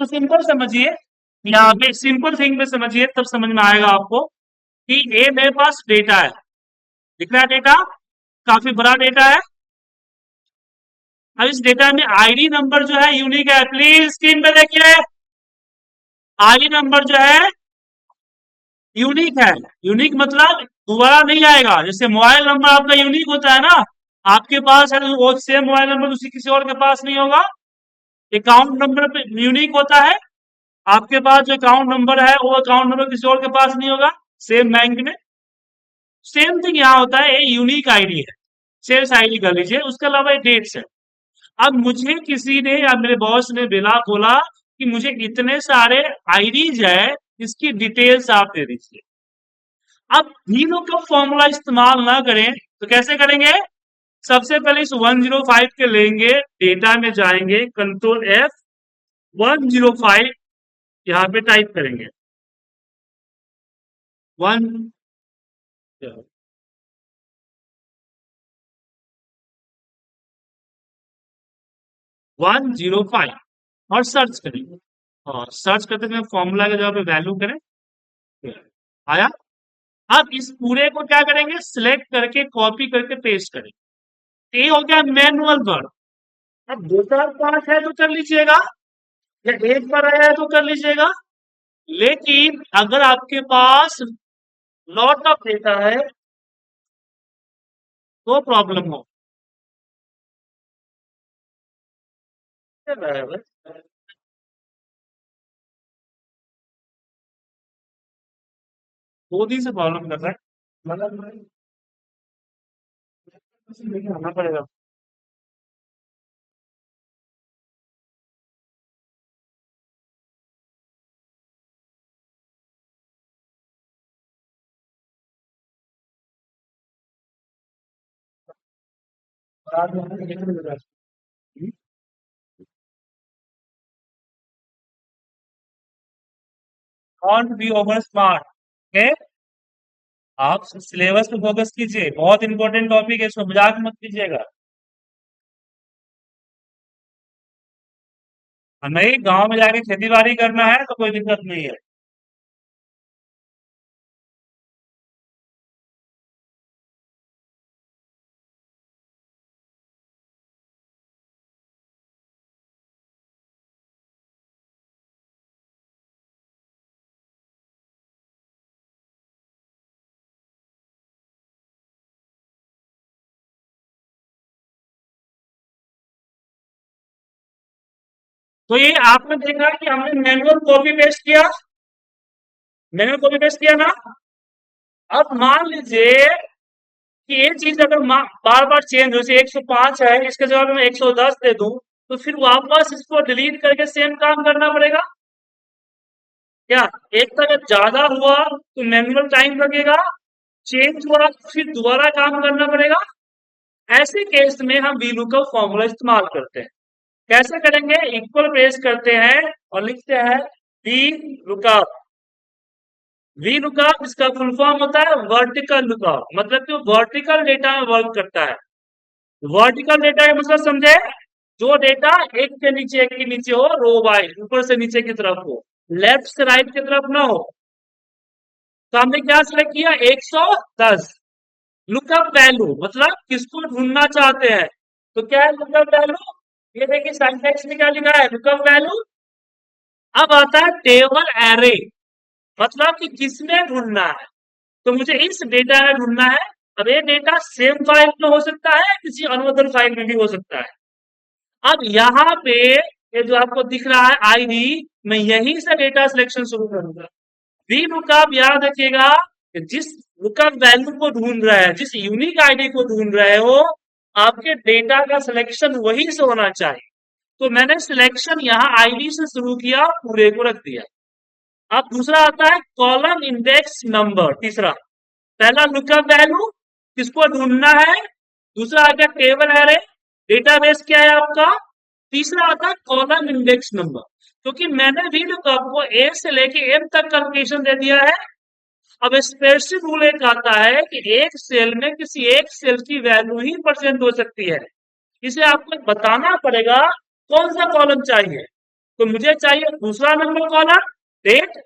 तो सिंपल समझिए, यहाँ पे सिंपल थिंग पे समझिए, तब समझ में आएगा आपको कि ए मेरे पास डेटा है, दिख रहा है डेटा, काफी बड़ा डेटा है। अब इस डेटा में आईडी नंबर जो है यूनिक है, प्लीज स्क्रीन पे देखिए, आईडी नंबर जो है यूनिक है। यूनिक मतलब दोबारा नहीं आएगा, जैसे मोबाइल नंबर आपका यूनिक होता है ना, आपके पास है तो वो सेम मोबाइल नंबर दूसरी किसी और के पास नहीं होगा। अकाउंट नंबर पे यूनिक होता है, आपके पास जो अकाउंट नंबर है वो अकाउंट नंबर किसी और के पास नहीं होगा सेम बैंक में। सेम थिंग यहाँ होता है, ये यूनिक आईडी है, सेल्स आईडी कर लीजिए, उसके अलावा डेट्स है। अब मुझे किसी ने या मेरे बॉस ने बिला बोला कि मुझे इतने सारे आईडीज है, इसकी डिटेल्स आप दे दीजिए। अब तीनों का फॉर्मूला इस्तेमाल ना करें तो कैसे करेंगे? सबसे पहले इस 105 के लेंगे, डेटा में जाएंगे, कंट्रोल एफ, 105 यहाँ पे टाइप करेंगे, वन 105 और सर्च करेंगे। और सर्च करते समय फॉर्मूला के जगह पे वैल्यू करें, आया। अब इस पूरे को क्या करेंगे? सिलेक्ट करके कॉपी करके पेस्ट करेंगे। ये हो गया मैनुअल वर्क। अब दो चार पांच है तो कर लीजिएगा, या एक बार आया है तो कर लीजिएगा। लेकिन अगर आपके पास लॉट ऑफ डेटा है तो प्रॉब्लम हो। मोदी से प्रॉब्लम कर रहा है, मतलब लेकिन आना पड़ेगा। Don't be over smart, okay. आप सिलेबस पे फोकस कीजिए, बहुत इंपॉर्टेंट टॉपिक है, इसको मजाक मत कीजिएगा। नहीं, गांव में जाके खेती बाड़ी करना है तो कोई दिक्कत नहीं है। तो ये आपने देखा कि हमने मैनुअल कॉपी पेस्ट किया, मैनुअल कॉपी पेस्ट किया ना। अब मान लीजिए कि ये चीज अगर बार बार चेंज हो, जैसे 105 है, इसके जगह मैं 110 दे दूं, तो फिर वापस इसको डिलीट करके सेम काम करना पड़ेगा क्या? एक तो अगर ज्यादा हुआ तो मैनुअल टाइम लगेगा, चेंज हुआ तो फिर दोबारा काम करना पड़ेगा। ऐसे केस में हम वीलूकअप फॉर्मूला इस्तेमाल करते हैं। कैसे करेंगे? इक्वल प्रेस करते हैं और लिखते हैं वी लुकअप। वी लुकअप इसका फुल फॉर्म होता है वर्टिकल लुकअप, मतलब कि वर्टिकल डेटा में वर्क करता है। वर्टिकल डेटा का मतलब समझे? जो डेटा एक के नीचे एक के नीचे हो, रो वाइज, ऊपर से नीचे की तरफ हो, लेफ्ट से राइट की तरफ ना हो। तो हमने क्या सिलेक्ट किया? 110। लुकअप वैल्यू मतलब किसको ढूंढना चाहते हैं, तो क्या है लुकअप वैल्यू? ये देखिए सिंटैक्स में क्या लिखा है, लुकअप वैल्यू। अब आता है टेबल एरे, मतलब कि किसमें ढूंढना है, तो मुझे इस डेटा में ढूंढना है। अब ये डेटा सेम फाइल में हो सकता है, किसी अनदर फाइल में भी हो सकता है। अब यहाँ पे ये जो आपको दिख रहा है आईडी, मैं यहीं से डेटा सिलेक्शन शुरू करूंगा। वी लुकअप याद रखिएगा कि जिस लुकअप वैल्यू को ढूंढ रहा है, जिस यूनिक आईडी को ढूंढ रहे हो, आपके डेटा का सिलेक्शन वहीं से होना चाहिए। तो मैंने सिलेक्शन यहाँ आईडी से शुरू किया, पूरे को रख दिया। अब दूसरा आता है कॉलम इंडेक्स नंबर, तीसरा। पहला लुकअप वैल्यू, किसको ढूंढना है। दूसरा आ गया टेबल एरे, डेटाबेस क्या है आपका। तीसरा आता है कॉलम इंडेक्स नंबर। क्योंकि मैंने भी लुकअप को ए से लेके एम तक का लोकेशन दे दिया है। अब स्पेसिफिक रूल एक आता है कि एक सेल में किसी एक सेल की वैल्यू ही प्रेजेंट हो सकती है। इसे आपको बताना पड़ेगा कौन सा कॉलम चाहिए। तो मुझे चाहिए दूसरा नंबर कॉलम, डेट,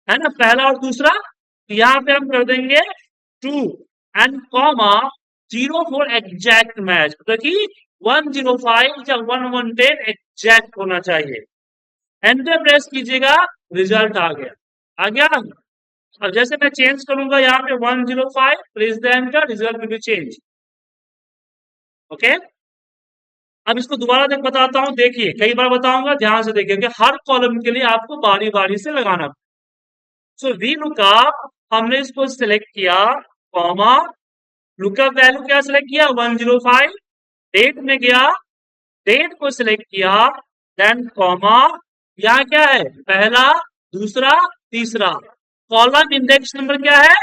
है ना, पहला और दूसरा। तो यहाँ पे हम कर देंगे true and comma 04 exact match, मतलब कि 105 या 1110 एग्जैक्ट होना चाहिए। एंटर प्रेस कीजिएगा, रिजल्ट आ गया। आ गया। अब जैसे मैं चेंज करूंगा यहाँ पे 105, press the enter, result will be change. Okay, अब इसको दोबारा देख बताता हूँ, देखिए कई बार बताऊंगा, ध्यान से देखिए कि हर कॉलम के लिए आपको बारी बारी से लगाना। सो वी लुकअप, हमने इसको सिलेक्ट किया, कॉमा, लुकअप वैल्यू क्या सिलेक्ट किया 105, डेट में गया, डेट को सिलेक्ट किया, देन कॉमा, यहाँ क्या है, पहला, दूसरा, तीसरा, कॉलम इंडेक्स नंबर क्या है,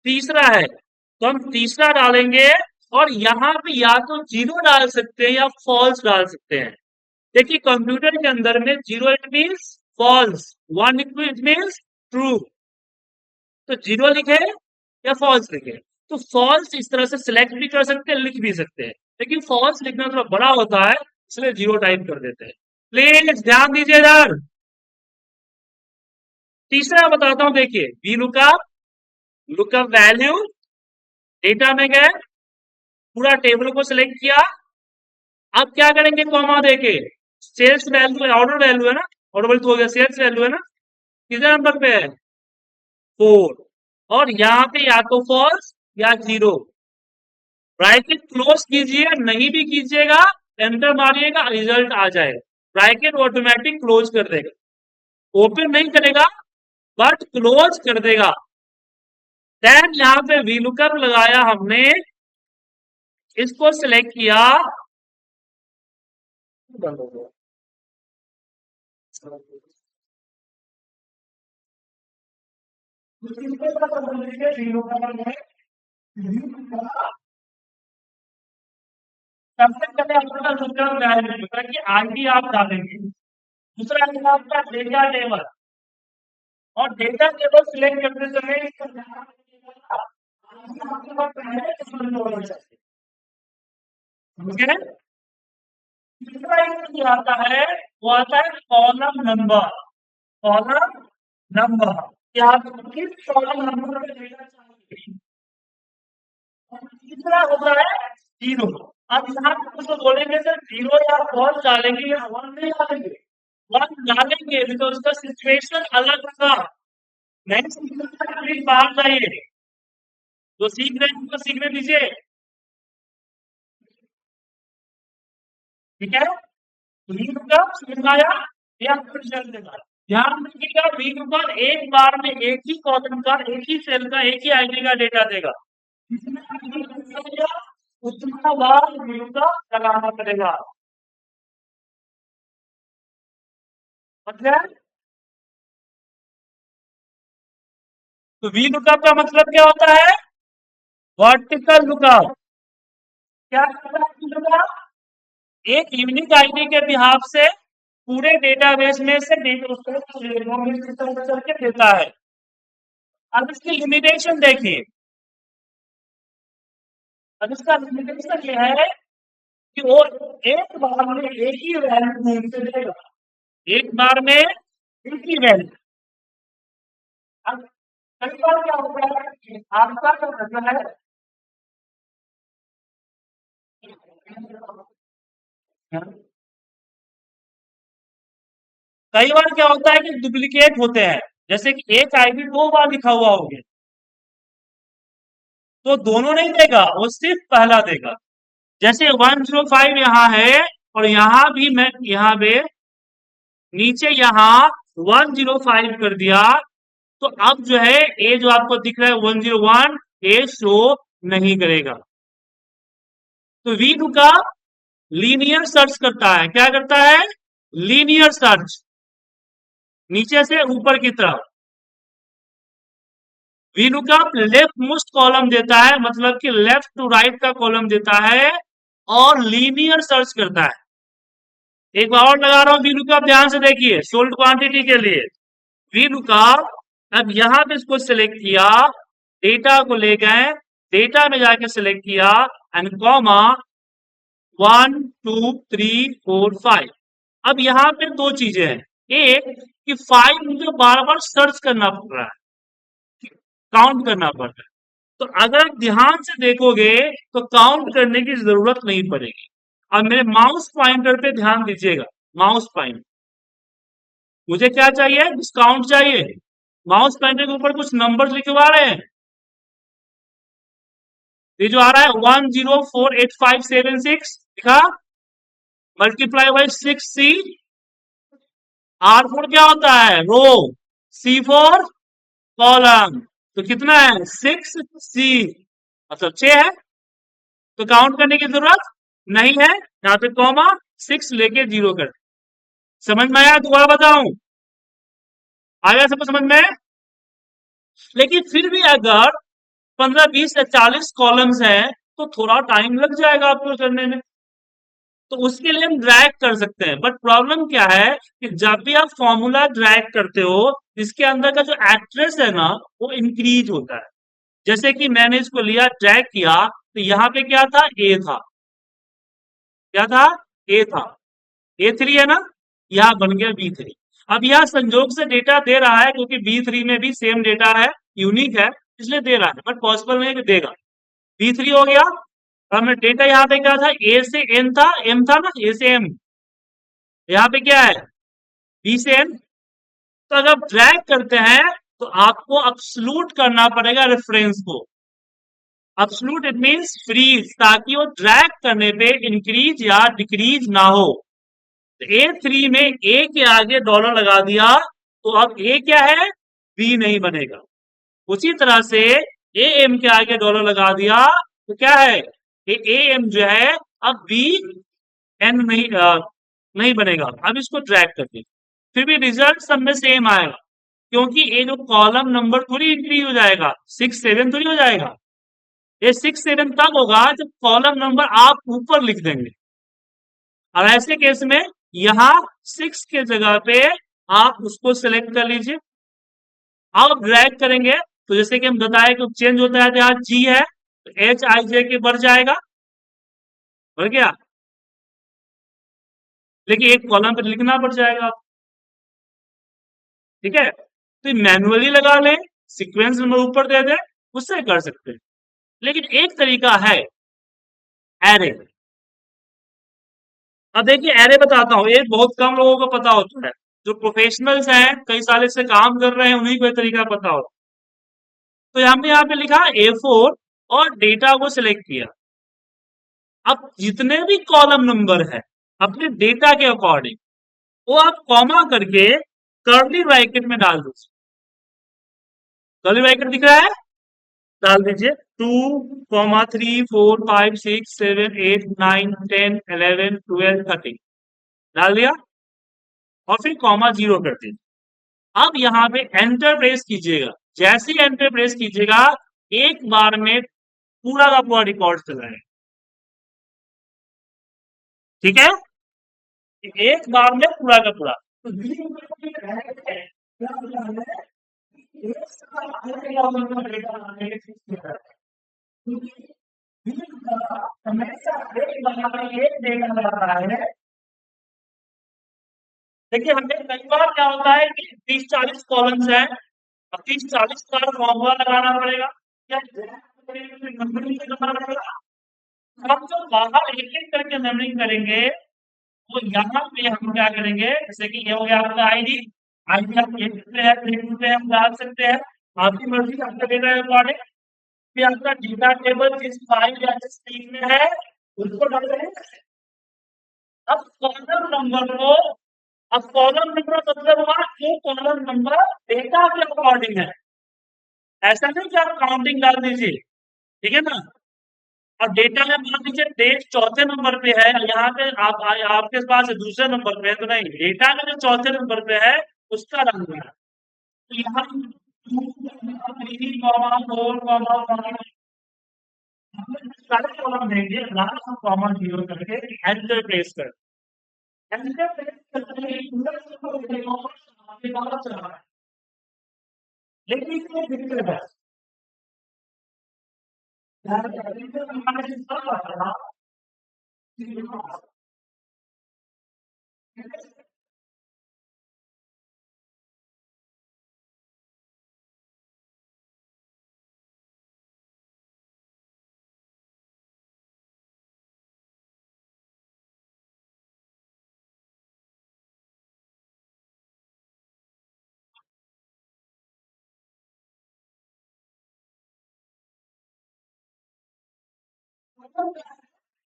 तीसरा है, तो हम तीसरा डालेंगे। और यहाँ पे या तो जीरो डाल सकते हैं या फॉल्स डाल सकते हैं। देखिए कंप्यूटर के अंदर में zero it means false, one it means true. तो जीरो लिखे या फॉल्स लिखे, तो फॉल्स इस तरह से सिलेक्ट भी कर सकते हैं, लिख भी सकते हैं, लेकिन फॉल्स लिखना थोड़ा बड़ा होता है, इसलिए जीरो टाइप कर देते हैं। प्लीज ध्यान दीजिए इधर। तीसरा बताता हूं, देखिए V lookup, lookup value, data में गए, पूरा टेबल को सिलेक्ट किया। अब क्या करेंगे, कॉमा देके, सेल्स वैल्यू, ऑर्डर वैल्यू है ना, ऑर्डर वैल्यू तो हो गया, सेल्स वैल्यू है ना, कितने नंबर पे है, 4। और यहाँ पे या तो फॉल्स या जीरो। ब्रैकेट क्लोज कीजिए, नहीं भी कीजिएगा, एंटर मारिएगा, रिजल्ट आ जाएगा। ब्रैकेट ऑटोमेटिक क्लोज कर देगा, ओपन नहीं करेगा बट क्लोज कर देगा। देन यहाँ पे वी लुकअप लगाया हमने, इसको सिलेक्ट किया, बंद हो गया। सबसे पहले आपका लुकअप वैल्यू मतलब कि आईडी आप डालेंगे, दूसरा है आपका डेटा टेबल, और डेटा टेबल सिलेक्ट करते समय इसका ध्यान रखिएगा, आपके पास पहले टेबल होना चाहिए। ठीक है, तीसरा एक जो आता है वो आता है कॉलम नंबर, कॉलम नंबर, कि आप किस कॉलम नंबर पे डेटा चाहिए। और तीसरा होता है जीरो। अब यहाँ पे उसको बोलेंगे सर जीरो या फॉल्स डालेंगे या वन नहीं डालेंगे, वन डालेंगे बिकॉज उसका सिचुएशन अलग होगा। नहीं सीख सकता प्लीज बाहर जाइए, जो सीख रहे हैं उनको सीखने दीजिए। ठीक है, रीड का सिखाया या फिर चल देगा। ध्यान रखिएगा रीड पर एक बार में एक ही कॉलम का, एक ही सेल का, एक ही आईडी का डेटा देगा, उतना बार रीड का लगाना पड़ेगा। मतलब तो वी लुकअप का मतलब क्या होता है, वर्टिकल लुकअप। क्या लुकअप, एक यूनिक आईडी के बिहाफ से पूरे डेटाबेस में से डेटा करके देता है। अब इसकी लिमिटेशन देखिए, अब इसका लिमिटेशन ये है कि वो एक बार में एक ही वैल्यू से देगा, एक बार में एक ही वैल्यू। अब कई बार क्या होता है, आपका जो मतलब है, कई बार क्या होता है कि डुप्लीकेट होते हैं, जैसे कि एक आईडी दो बार लिखा हुआ हो गया, तो दोनों नहीं देगा, वो सिर्फ पहला देगा। जैसे 105 यहाँ है, और यहाँ भी मैं यहाँ पे नीचे यहाँ 105 कर दिया, तो अब जो है ए जो आपको दिख रहा है 101, ए शो नहीं करेगा। तो वी का लीनियर सर्च करता है, क्या करता है, लीनियर सर्च, नीचे से ऊपर की तरफ। V lookup left most column देता है, मतलब कि लेफ्ट टू राइट का कॉलम देता है, और लीनियर सर्च करता है। एक बार और लगा रहा हूं वी लुकअप, ध्यान से देखिए, सोल्ड क्वांटिटी के लिए वी लुकअप। अब यहां पे इसको सिलेक्ट किया, डेटा को ले गए, डेटा में जाके सिलेक्ट किया, एंड कॉमा 1 2 3 4 5, अब यहाँ पे दो चीजें हैं, एक कि फाइल मुझे बार बार सर्च करना पड़ रहा है, काउंट करना पड़ रहा है। तो अगर आप ध्यान से देखोगे तो काउंट करने की जरूरत नहीं पड़ेगी। अब मेरे माउस पॉइंटर पे ध्यान दीजिएगा, माउस पॉइंटर मुझे क्या चाहिए, डिस्काउंट चाहिए। माउस पॉइंटर के ऊपर कुछ नंबर लिखवा रहे हैं, ये जो आ रहा है 104856 लिखा, मल्टीप्लाई बाई 6C। R4 क्या होता है, रो। C4 column. तो कितना है, 6C, मतलब 6 है। तो काउंट करने की जरूरत नहीं है, यहाँ पे कॉमा 6 लेके 0 कर। समझ में आया, दोबारा बताऊं, आया सबको समझ में। लेकिन फिर भी अगर 15 20 या 40 कॉलम्स हैं तो थोड़ा टाइम लग जाएगा आपको करने में। तो उसके लिए हम ड्रैग कर सकते हैं, बट प्रॉब्लम क्या है कि जब भी आप फॉर्मूला ड्रैग करते हो, इसके अंदर का जो एक्ट्रेस है ना, वो इंक्रीज होता है। जैसे कि मैंने इसको लिया, ड्रैग किया, तो यहाँ पे क्या था, ए था, क्या था, ए था, A3 है ना, यहाँ बन गया B3। अब यह संजोग से डेटा दे रहा है क्योंकि B3 में भी सेम डेटा है, यूनिक है, इसलिए दे रहा है, बट पॉसिबल नहीं है कि देगा। B3 हो गया। अब डेटा यहाँ पे क्या था, ए से एन था, एम था ना, ए से एम, यहाँ पे क्या है, बी से एन। तो अगर ड्रैग करते हैं तो आपको अब्सलूट करना पड़ेगा रेफरेंस को। अब्सलूट इट मींस फ्रीज, ताकि वो ड्रैग करने पे इंक्रीज या डिक्रीज ना हो। तो A3 में ए के आगे डॉलर लगा दिया, तो अब ए क्या है, बी नहीं बनेगा। उसी तरह से ए एम के आगे डॉलर लगा दिया तो क्या है, ए एम जो है अब बी एन नहीं नहीं बनेगा। अब इसको ड्रैग कर दे, फिर भी रिजल्ट सब में सेम आएगा, क्योंकि ये जो कॉलम नंबर थोड़ी इंक्रीज हो जाएगा, 6 7 थोड़ी हो जाएगा। ये 6 7 तब होगा जब कॉलम नंबर आप ऊपर लिख देंगे। और ऐसे केस में यहाँ 6 के जगह पे आप उसको सिलेक्ट कर लीजिए। आप ड्रैग करेंगे तो जैसे कि हम बताए कि चेंज होता है, तो यहाँ जी है तो एच आई जे के बढ़ जाएगा, बढ़ गया, लेकिन एक कॉलम पे लिखना पड़ जाएगा आप। ठीक है, तो मैनुअली लगा लें, सीक्वेंस नंबर ऊपर दे दें, उससे कर सकते हैं। लेकिन एक तरीका है, एरे। अब देखिए एरे बताता हूँ, ये बहुत कम लोगों को पता होता है। जो प्रोफेशनल्स हैं, कई साल से काम कर रहे हैं, उन्हीं को ये तरीका पता हो। तो हमने यहाँ पे लिखा A4 और डेटा को सिलेक्ट किया। अब जितने भी कॉलम नंबर है अपने डेटा के अकॉर्डिंग, वो आप कॉमा करके कर्ली ब्रैकेट में डाल दीजिए। कर्ली ब्रैकेट दिख रहा है, डाल दीजिए। 2, 3, 4, 5, 6, 7, 8, 9, 10, 11, 12, 13 डाल दिया, और फिर कॉमा 0 कर दीजिए। अब यहाँ पे एंटर प्रेस कीजिएगा। जैसे ही एंटर प्रेस कीजिएगा, एक बार में पूरा का पूरा रिकॉर्ड चल जाएगा। ठीक है, एक बार में पूरा का पूरा। तो हमेशा एक बार में एक डेटा लगा रहा है। देखिए हमें कई बार क्या होता है कि 30 40 कॉलम्स हैं, अब 30 40 का फॉर्मूला लगाना पड़ेगा, या नंबरिंग करना पड़ेगा। हम जो बाहर एक एक करके नंबरिंग करेंगे, वो यहाँ पे हम क्या करेंगे, जैसे कि ये हो गया आपका आईडी। आईडी आप एक पे है, एक पे हम डाल सकते हैं, आपकी मर्जी, आपका डेटा है अकॉर्डिंग। फिर आपका डेटा टेबल जिस फाइल या जिस टीम में है उसको डाल देंगे। अब कॉलम नंबर को, अब कॉलम नंबर मतलब हुआ कि कॉलम नंबर डेटा के अकॉर्डिंग है, ऐसा नहीं कि आप काउंटिंग डाल दीजिए। ठीक है ना। और डेटा में मान लीजिए डेट चौथे नंबर पे है, यहाँ पे आप आपके पास दूसरे नंबर पे है, तो नहीं, डेटा में जो चौथे नंबर पे है उसका डालना है। तो यहाँ 2, 3, 4, सारे कॉलम देंगे, लास्ट में कॉमा 0 करके एंटर प्रेस कर। एंटर प्रेस करते ही पूरा आपके पास चला है। लेकिन इसमें दिक्कत है, हमारे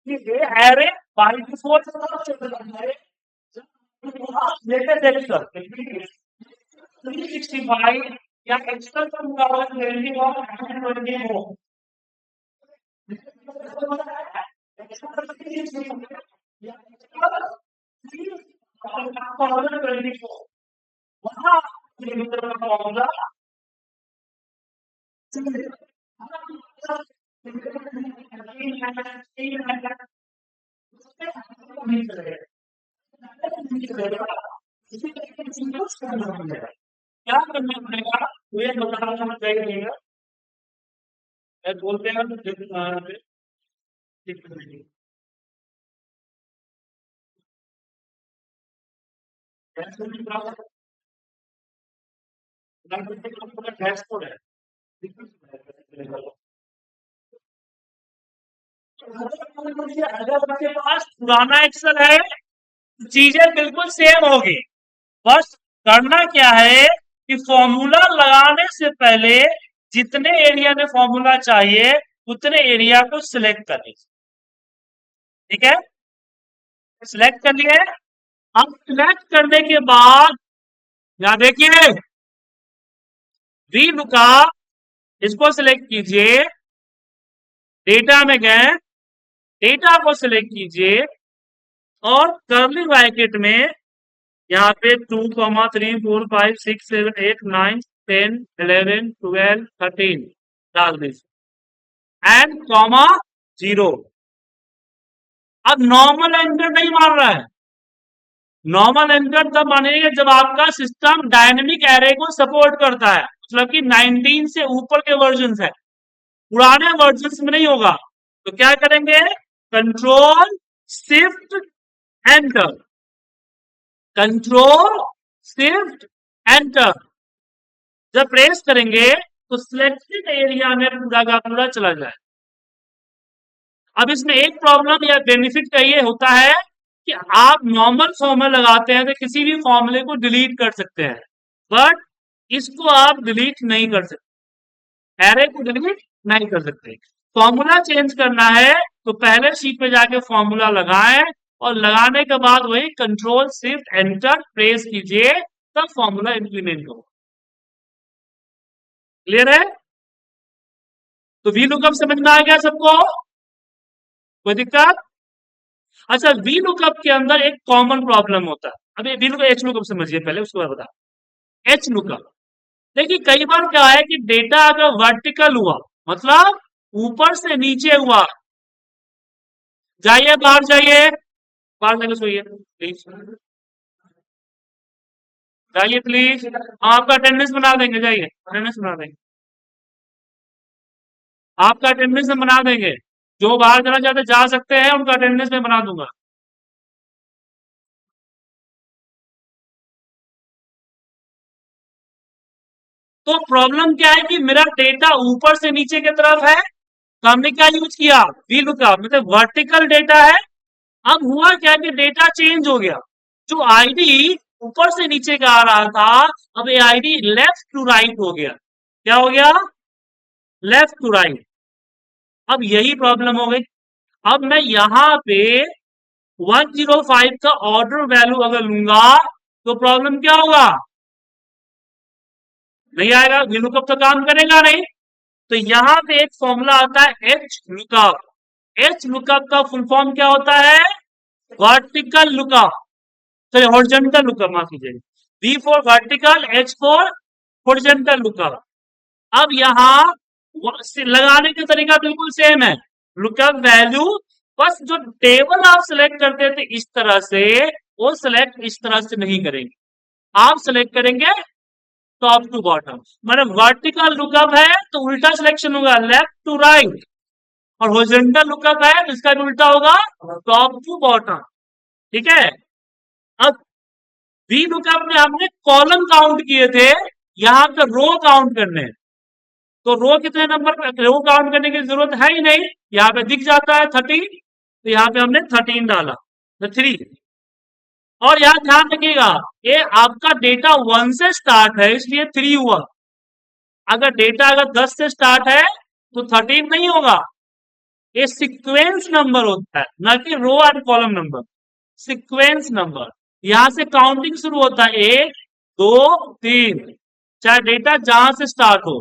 ये array by default latest Excel 365 या एक्सेल का मुकाबला ट्वेंटी और 120 वहाँ फॉर्मूला नहीं चलेगा। क्या करना पड़ेगा ये बताना चाहिए। बोलते हैं डैशबोर्ड है। अगर आपके पास पुराना एक्सेल है तो चीजें बिल्कुल सेम होगी। बस करना क्या है कि फॉर्मूला लगाने से पहले जितने एरिया में फॉर्मूला चाहिए उतने एरिया को सिलेक्ट कर लीजिए। ठीक है, सिलेक्ट कर लिए। अब सिलेक्ट करने के बाद यहाँ देखिए वी लुकअप, इसको सिलेक्ट कीजिए। डेटा में गए, डेटा को सिलेक्ट कीजिए और कर्ली ब्रैकेट में यहाँ पे 2, 3, 4, 5, 6, 7, 8, 9, 10, 11, 12, 13 डाल दीजिए एंड कॉमा 0। अब नॉर्मल एंटर नहीं मार रहा है। नॉर्मल एंटर तब मानेगा जब आपका सिस्टम डायनेमिक एरे को सपोर्ट करता है, मतलब कि 19 से ऊपर के वर्जन है, पुराने वर्जन में नहीं होगा। तो क्या करेंगे, control shift enter, control shift enter. जब प्रेस करेंगे तो सिलेक्टेड एरिया में पूरा का पूरा चला जाए। अब इसमें एक प्रॉब्लम या बेनिफिट का ये होता है कि आप नॉर्मल फॉर्मूला लगाते हैं तो किसी भी फॉर्मूले को डिलीट कर सकते हैं, बट इसको आप डिलीट नहीं कर सकते, एरे को डिलीट नहीं कर सकते। फॉर्मूला चेंज करना है तो पहले शीट पे जाके फॉर्मूला लगाएं और लगाने के बाद वही कंट्रोल शिफ्ट एंटर प्रेस कीजिए, तब फॉर्मूला इंप्लीमेंट हो। क्लियर है? तो वी लुकअप समझ में आ गया सबको? कोई दिक्कत? अच्छा, वी लुकअप के अंदर एक कॉमन प्रॉब्लम होता है। अभी वी लुकअप एच लुकअप समझिए पहले, उसके बाद बता। एच लुकअप देखिए कई बार क्या है कि डेटा अगर वर्टिकल हुआ, मतलब ऊपर से नीचे हुआ, जाइए बाहर जाइए, बाहर जाके सोइए प्लीज, जाइए प्लीज। आपका अटेंडेंस बना देंगे, जाइए अटेंडेंस बना देंगे, आपका अटेंडेंस में बना देंगे। जो बाहर जाना चाहते जा सकते हैं, उनका अटेंडेंस में बना दूंगा। तो प्रॉब्लम क्या है कि मेरा डेटा ऊपर से नीचे की तरफ है, तो हमने क्या यूज किया, वी लुकअप, मतलब वर्टिकल डेटा है। अब हुआ क्या कि डेटा चेंज हो गया, जो आईडी ऊपर से नीचे का आ रहा था, अब ये आईडी लेफ्ट टू राइट हो गया। क्या हो गया, लेफ्ट टू राइट। अब यही प्रॉब्लम हो गई। अब मैं यहां पे 105 का ऑर्डर वैल्यू अगर लूंगा तो प्रॉब्लम क्या होगा, नहीं आएगा, वी लुकअप तो काम करेगा नहीं। तो यहां पे एक फॉर्मूला आता है एच लुकअप। एच लुकअप का फुल फॉर्म क्या होता है, vertical lookup, sorry horizontal lookup, माफ कीजिएगा। V for vertical, H for horizontal lookup. अब यहाँ लगाने का तरीका बिल्कुल सेम है, लुकअप वैल्यू, बस जो टेबल आप सिलेक्ट करते थे इस तरह से, वो सिलेक्ट इस तरह से नहीं करेंगे, आप सिलेक्ट करेंगे टॉप टू बॉटम। मतलब वर्टिकल लुकअप है तो उल्टा सिलेक्शन होगा, लेफ्ट टू राइट, और हॉरिजॉन्टल लुकअप है तो इसका भी उल्टा होगा, टॉप टू बॉटम। ठीक है, अब वी लुकअप में हमने कॉलम काउंट किए थे, यहाँ पे रो काउंट करने हैं। तो रो कितने नंबर पे, रो काउंट करने की जरूरत है ही नहीं, यहाँ पे दिख जाता है 13, तो यहाँ पे हमने 13 डाला, तो 3। और यहाँ ध्यान रखिएगा, ये आपका डेटा 1 से स्टार्ट है इसलिए 3 हुआ। अगर डेटा अगर 10 से स्टार्ट है तो 13 नहीं होगा। ये सीक्वेंस नंबर होता है, ना कि row and column number. Sequence number, यहां से काउंटिंग शुरू होता है, 1 2 3, चाहे डेटा जहां से स्टार्ट हो।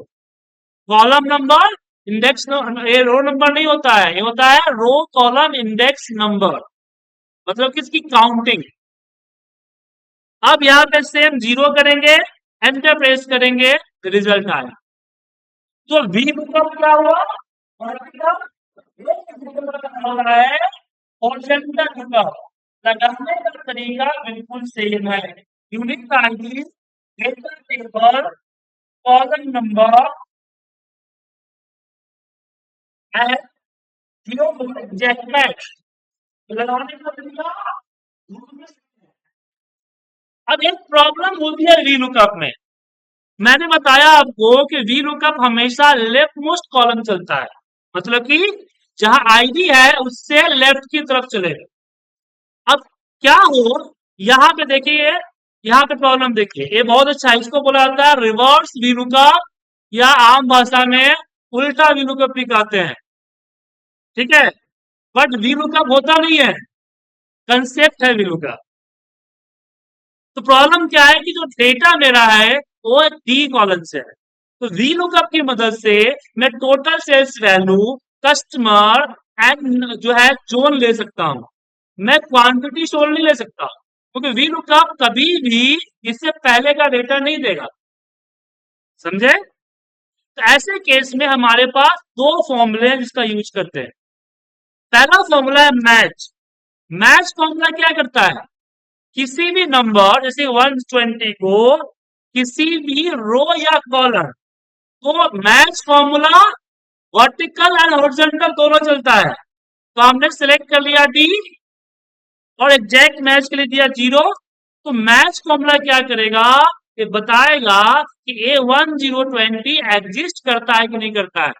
कॉलम नंबर, इंडेक्स, ये रो नंबर नहीं होता है, ये होता है रो कॉलम इंडेक्स नंबर, मतलब किसकी काउंटिंग। अब यहाँ पे सेम 0 करेंगे, एंटर प्रेस करेंगे, रिजल्ट आया। तो वी लुकअप क्या हुआ, है होरिजेंटल लुकअप। लगाने का तरीका बिल्कुल सेम है, unique ID, data table, column number and zero exact match. लगाने का तरीका। अब एक प्रॉब्लम होती है वी लुकअप में, मैंने बताया आपको कि वी लुकअप हमेशा लेफ्ट मोस्ट कॉलम चलता है, मतलब कि जहां आईडी है उससे लेफ्ट की तरफ चलेगा। अब क्या हो, यहाँ पे देखिए, यहाँ पे प्रॉब्लम देखिए, ये बहुत अच्छा है, इसको बोला जाता है रिवर्स वी लुकअप, या आम भाषा में उल्टा वी लुकअप भी कहते हैं, ठीक है। बट वी लुकअप होता नहीं है, कंसेप्ट है वी लुकअप। तो प्रॉब्लम क्या है कि जो डेटा मेरा है वो डी कॉलम से है, तो वी लुकअप की मदद से मैं total sales value, customer and जो है जोन ले सकता हूं, मैं क्वांटिटी शोर नहीं ले सकता, क्योंकि वी लुकअप कभी भी इससे पहले का डेटा नहीं देगा, समझे। तो ऐसे केस में हमारे पास दो फॉर्मूले हैं जिसका यूज करते हैं। पहला फॉर्मूला है मैच। मैच फॉर्मूला क्या करता है, किसी भी नंबर जैसे 120 को किसी भी रो या कॉलम, तो match formula vertical and horizontal दोनों चलता है। तो हमने सिलेक्ट कर लिया डी और एग्जैक्ट मैच के लिए दिया 0। तो मैच फॉर्मूला क्या करेगा, ये बताएगा कि A1020 एग्जिस्ट करता है कि नहीं करता है।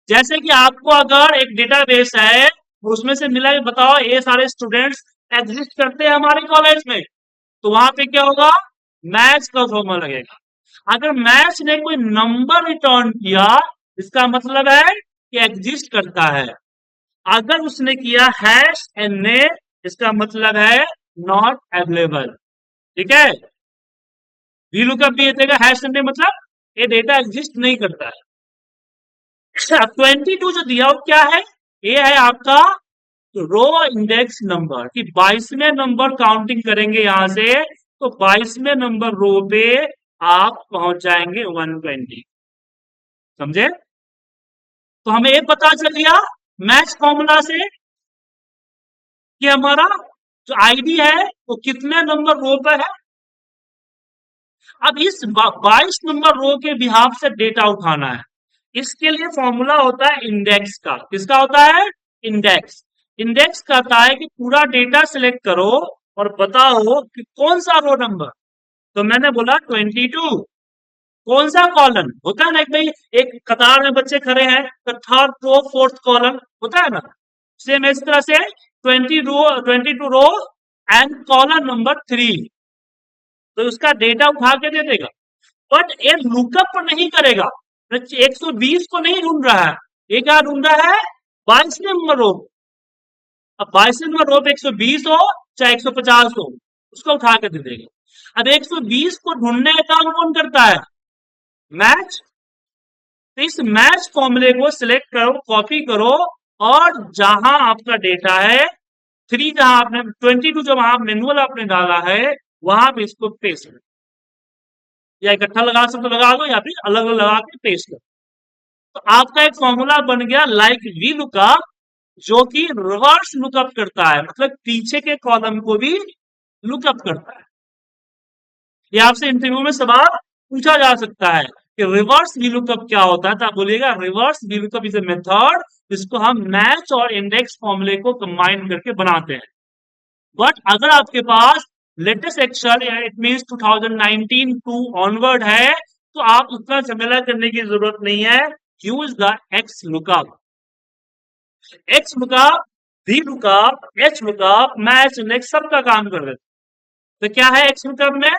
जैसे कि आपको अगर एक डेटाबेस है, उसमें से मिला कि बताओ ये सारे स्टूडेंट्स एग्जिस्ट करते हैं हमारे कॉलेज में, तो वहां पे क्या होगा, मैच का फॉर्मूला लगेगा। अगर मैच ने कोई नंबर रिटर्न किया, इसका मतलब है कि एग्जिस्ट करता है। अगर उसने किया हैश एन, इसका मतलब है नॉट अवेलेबल, ठीक है। वी लुकअप भी देगा हैश एन, मतलब ये डेटा एग्जिस्ट नहीं करता है। 22 जो दिया वो क्या है, ये है आपका रो इंडेक्स नंबर, कि 22वें नंबर काउंटिंग करेंगे यहां से, तो 22वें नंबर रो पे आप पहुंच जाएंगे 120, समझे। तो हमें ये पता चल गया मैच फॉर्मूला से कि हमारा जो आईडी है वो कितने नंबर रो पर है। अब इस 22 नंबर रो के बिहाफ से डेटा उठाना है, इसके लिए फॉर्मूला होता है इंडेक्स का। किसका होता है, इंडेक्स। इंडेक्स कहता है कि पूरा डेटा सिलेक्ट करो और बताओ कि कौन सा रो नंबर। तो मैंने बोला 22। कौन सा कॉलम होता है ना, एक भाई एक कतार में बच्चे खड़े हैं तो थर्ड रो फोर्थ कॉलम होता है ना, सेम इस तरह से 22 रो एंड कॉलम नंबर 3, तो उसका डेटा उठा के दे देगा। बट ये लुकअप नहीं करेगा, 120 को नहीं ढूंढ रहा है, ये क्या ढूंढ रहा है, 22वें नंबर रो। अब 22वें नंबर रो पे 120 हो चाहे 150 हो, उसको उठा के दे देगा। अब 120 को ढूंढने का काम कौन करता है, मैच। तो इस मैच फॉर्मूले को सिलेक्ट करो, कॉपी करो, और जहां आपका डेटा है 3, जहां आपने 22 जब आप मैनुअल आपने डाला है वहां पे इसको पेस्ट करो, या इकट्ठा लगा सकते तो लगा दो, या फिर अलग अलग लगा के पेस्ट करो। तो आपका एक फॉर्मूला बन गया लाइक वी लुकअप, जो कि रिवर्स लुकअप करता है, मतलब पीछे के कॉलम को भी लुकअप करता है। ये आपसे इंटरव्यू में सवाल पूछा जा सकता है कि रिवर्स वीलुकअप क्या होता है, तो आप बोलिएगा reverse VLOOKUP is a method जिसको हम मैच और इंडेक्स फॉर्मूले को कंबाइन करके बनाते हैं। बट अगर आपके पास latest Excel it means 2019 to onward है तो आप उतना झमेला करने की जरूरत नहीं है। Use the x lookup, x lookup, V lookup, H lookup, match next सबका काम कर देते। तो क्या है एक्स लुकअप में?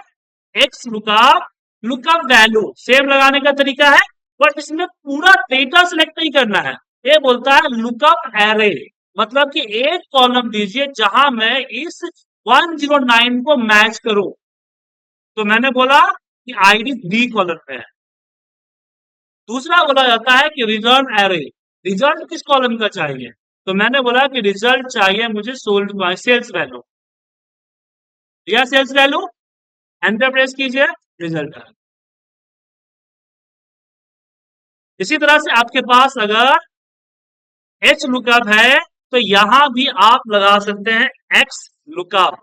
X lookup, lookup value same लगाने का तरीका है, बट इसमें पूरा डेटा सिलेक्ट नहीं करना है। ये बोलता है लुकअप एरे, मतलब कि एक कॉलम दीजिए जहां मैं इस 109 को मैच करूं। तो मैंने बोला कि आईडी बी कॉलम में है। दूसरा बोला जाता है कि रिजल्ट एरे, रिजल्ट किस कॉलम का चाहिए? तो मैंने बोला कि रिजल्ट चाहिए मुझे सोल्ड सेल्स वैल्यू, या सेल्स वैल्यू, एंटर प्रेस कीजिए, रिजल्ट है। इसी तरह से आपके पास अगर एच लुकअप है तो यहां भी आप लगा सकते हैं x lookup,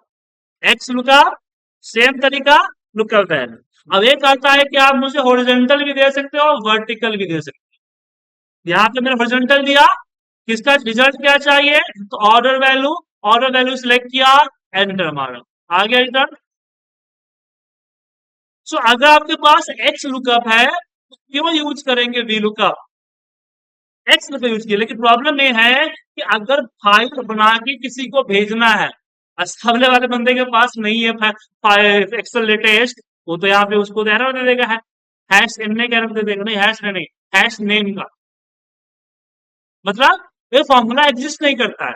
x lookup same तरीका, लुकअप वैल्यू। अब एक आता है कि आप मुझे हॉरिजॉन्टल भी दे सकते हो, वर्टिकल भी दे सकते हो। यहाँ पे मैंने हॉरिजॉन्टल दिया, किसका रिजल्ट क्या चाहिए? तो order value, order value select किया, एंटर मारा, आ गया रिटर्न। सो अगर आपके पास एक्स लुकअप है तो क्यों यूज करेंगे V lookup? X lookup use किया, लेकिन प्रॉब्लम ये है कि अगर फाइल बना के किसी को भेजना है, सामने वाले बंदे के पास नहीं है एक्सेल लेटेस्ट, वो तो यहाँ पे उसको एरर दे देगा, है हैश एन का एरर दे देगा, नहीं हैश नहीं, हैश नेम का, मतलब ये फॉर्मूला एग्जिस्ट नहीं करता है।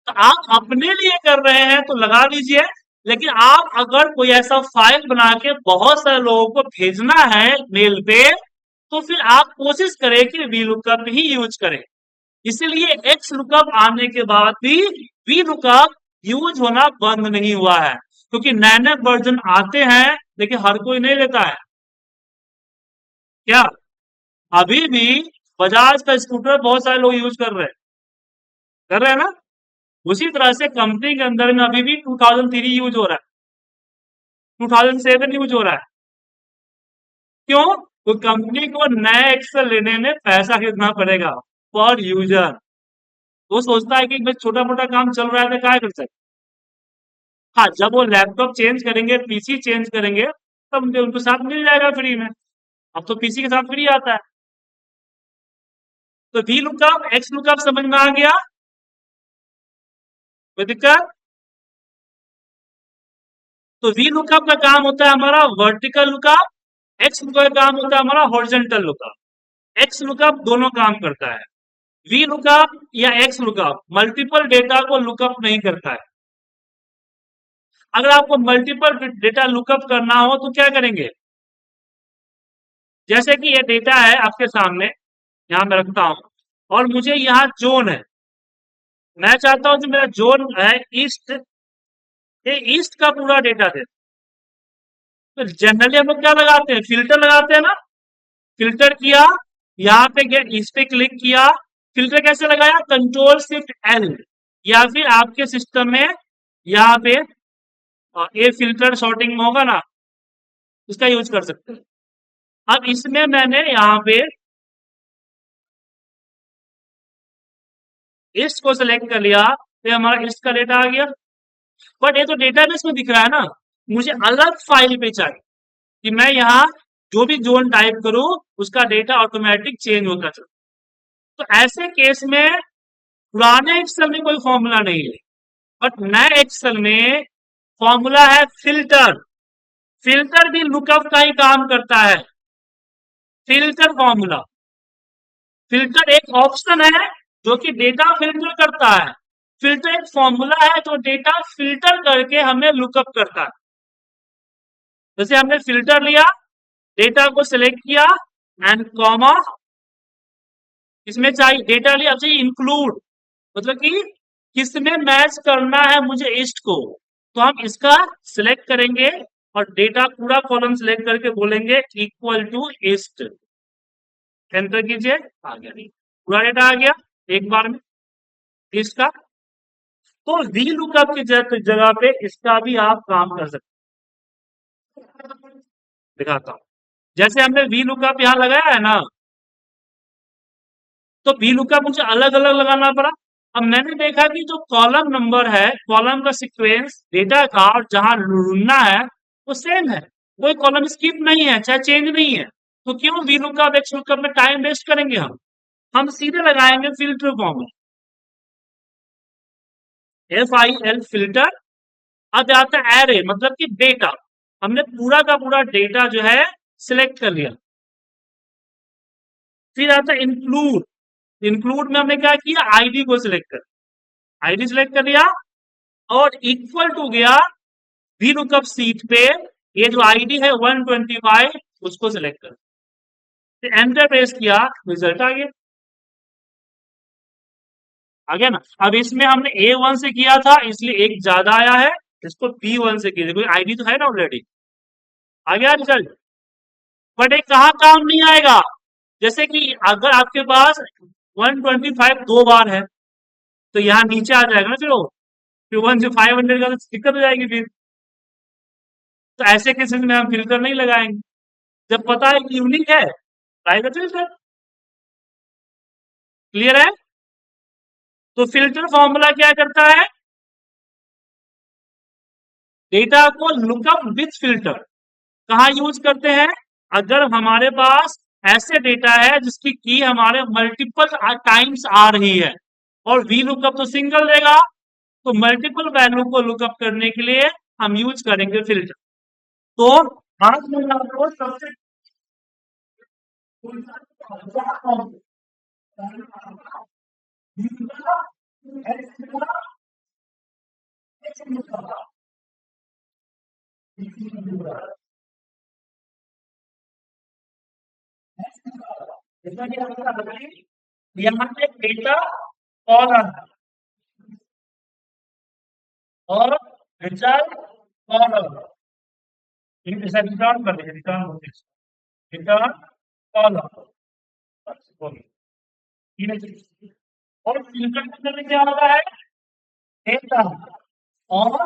तो आप अपने लिए कर रहे हैं तो लगा लीजिए, लेकिन आप अगर कोई ऐसा फाइल बना के बहुत सारे लोगों को भेजना है मेल पे, तो फिर आप कोशिश करें कि वी लुकअप ही यूज करें। इसीलिए एक्स लुकअप आने के बाद भी वी लुकअप यूज होना बंद नहीं हुआ है, क्योंकि नए नए वर्जन आते हैं लेकिन हर कोई नहीं लेता है। क्या अभी भी बजाज का स्कूटर बहुत सारे लोग यूज कर रहे हैं ना? उसी तरह से कंपनी के अंदर में अभी भी 2003 यूज हो रहा है, 2007 यूज हो रहा है। क्यों? तो कंपनी को नए एक्सेल लेने में पैसा कितना पड़ेगा पर यूजर। वो सोचता है कि भाई छोटा मोटा काम चल रहा है तो क्या कर सकते। हाँ, जब वो लैपटॉप चेंज करेंगे, पीसी चेंज करेंगे, तब उनको साथ मिल जाएगा फ्री में। अब तो पीसी के साथ फ्री आता है। तो वी लुकअप, एक्स लुकअप समझ में आ गया? कोई दिक्कत? तो वी लुकअप का काम होता है हमारा वर्टिकल लुकअप, एक्स लुकअप का काम होता है हमारा हॉरिजॉन्टल लुकअप। एक्स लुकअप दोनों काम करता है, वी लुकअप या एक्स लुकअप मल्टीपल डेटा को लुकअप नहीं करता है। अगर आपको मल्टीपल डेटा लुकअप करना हो तो क्या करेंगे? जैसे कि ये डेटा है आपके सामने, यहां मैं रखता हूं, और मुझे यहाँ जोन है, मैं चाहता हूं कि मेरा जोन है ईस्ट, ये ईस्ट का पूरा डेटा दे। तो जनरली हम लोग क्या लगाते हैं? फिल्टर लगाते हैं ना। फिल्टर किया, यहाँ पे गेट इस पे क्लिक किया। फिल्टर कैसे लगाया? कंट्रोल शिफ्ट एल, या फिर आपके सिस्टम में यहाँ पे ये फिल्टर शॉर्टिंग में होगा ना, उसका यूज कर सकते हैं। अब इसमें मैंने यहाँ पे ईस्ट को सिलेक्ट कर लिया, तो हमारा ईस्ट का डेटा आ गया। बट ये तो डेटाबेस में दिख रहा है ना, मुझे अलग फाइल पे चाहिए कि मैं यहाँ जो भी जोन टाइप करूं उसका डेटा ऑटोमेटिक चेंज होता चले। तो ऐसे केस में पुराने एक्सेल में कोई फॉर्मूला नहीं है, बट नए एक्सेल में फॉर्मूला है फिल्टर। फिल्टर भी लुकअप का ही काम करता है, फिल्टर फॉर्मूला। फिल्टर एक ऑप्शन है जो कि डेटा फिल्टर करता है, फिल्टर एक फॉर्मूला है जो डेटा फिल्टर करके हमें लुकअप करता है। जैसे हमने फिल्टर लिया, डेटा को सिलेक्ट किया एंड कॉमा, इसमें चाहिए डेटा लिया, अब चाहिए इंक्लूड, मतलब कि किसमें मैच करना है मुझे ईस्ट को, तो हम इसका सिलेक्ट करेंगे और डेटा पूरा कॉलम सिलेक्ट करके बोलेंगे इक्वल टू ईस्ट, एंटर कीजिए, आ गया, पूरा डेटा आ गया एक बार में ईस्ट का। तो वी लुकअप की जगह पे इसका भी आप काम कर सकते हैं। दिखाता हूं, जैसे हमने वी लुकअप यहां लगाया है ना, तो वी लुकअप मुझे अलग अलग लगाना पड़ा। अब मैंने देखा कि जो कॉलम नंबर है, कॉलम का सीक्वेंस डेटा का और जहां ढूंढना है वो सेम है, कोई कॉलम स्किप नहीं है, चाहे चेंज नहीं है। तो क्यों वी लुकअप एक्स लुकअप में टाइम वेस्ट करेंगे हम सीधे लगाएंगे फिल्टर फॉर्म। FIL filter. अब आता है एरे, मतलब कि डेटा। हमने पूरा का पूरा डेटा जो है सिलेक्ट कर लिया। फिर आता है इंक्लूड। इंक्लूड में हमने क्या किया, आईडी को सिलेक्ट कर, आईडी सिलेक्ट कर लिया और इक्वल टू गया वी लुकअप सीट पे ये जो आईडी है 125 उसको सिलेक्ट कर, फिर एंटर प्रेस किया, रिजल्ट आ गया। आ गया ना। अब इसमें हमने A1 से किया था इसलिए एक ज्यादा आया है, इसको B1 से किया, कोई आईडी तो है ना ऑलरेडी, आ गया रिजल्ट। बट एक कहाँ काम नहीं आएगा, जैसे कि अगर आपके पास 125 दो बार है तो यहाँ नीचे आ जाएगा ना, चलो फिर 1 से 500 का तो दिक्कत हो जाएगी फिर। तो ऐसे केसेस में हम फिल्टर नहीं लगाएंगे, जब पता है कि यूनिक है प्राइवेट फिल्टर। क्लियर है। तो फिल्टर फॉर्मूला क्या करता है, डेटा को लुकअप विथ फिल्टर कहाँ यूज करते हैं, अगर हमारे पास ऐसे डेटा है जिसकी की हमारे मल्टीपल टाइम्स आ रही है और वी लुकअप तो सिंगल देगा, तो मल्टीपल वैल्यू को लुकअप करने के लिए हम यूज करेंगे फिल्टर। तो आज मैं आपको सबसे जैसा कि आपको बताइए, यहाँ पे डेटा कॉलम और रिजल्ट कॉलम, जैसा रिटर्न कर दीजिए, रिटर्न होते रिटर्न कॉलम, और फिल्टर करने में क्या होता है, डेटा और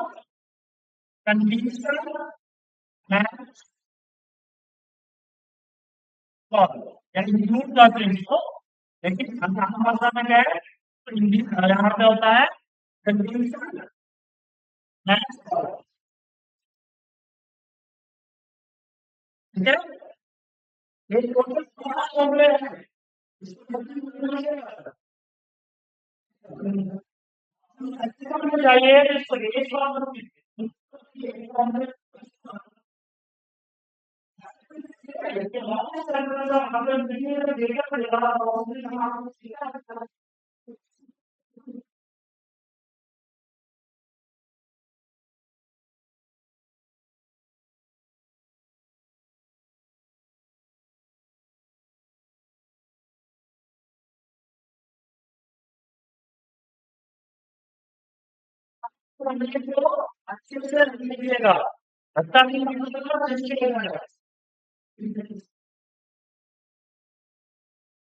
कंडीशन मैच कॉलम, यानी इंक्लूड करते हैं इसको। लेकिन हम आम भाषा में क्या है, तो यहाँ पे होता है कंडीशन मैच कॉलम। ठीक है, ये टोटल 5 फॉर्मूले हैं। इसको चाहिए तो इसको एक बार अच्छे से लीजिएगा, अच्छा नहीं